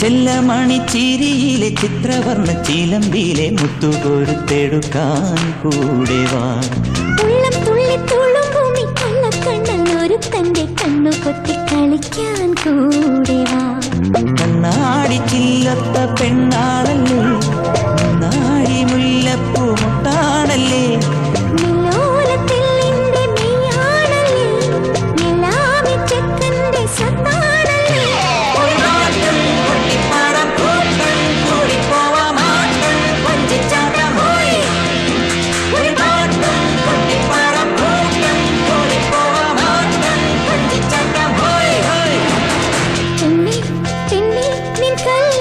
ചെല്ലമണിച്ചിരിയിലെ ചിത്രവർണ്ണ ചിലമ്പിലെ മുത്തുകൊരുത്തെടുക്കാൻ കൂടെ വാ. ഉള്ളം തുള്ളി തുളുമ്പുമി കള്ളക്കണ്ണൽ ഒരു തന്റെ കണ്ണു കൊത്തി കളിക്കാൻ കൂടെ വാ. കണ്ണാടി ചില്ലത്ത പെണ്ണാളല്ലേ, നാടി മുല്ലപ്പൂ മുട്ടാണല്ലേ, കൽ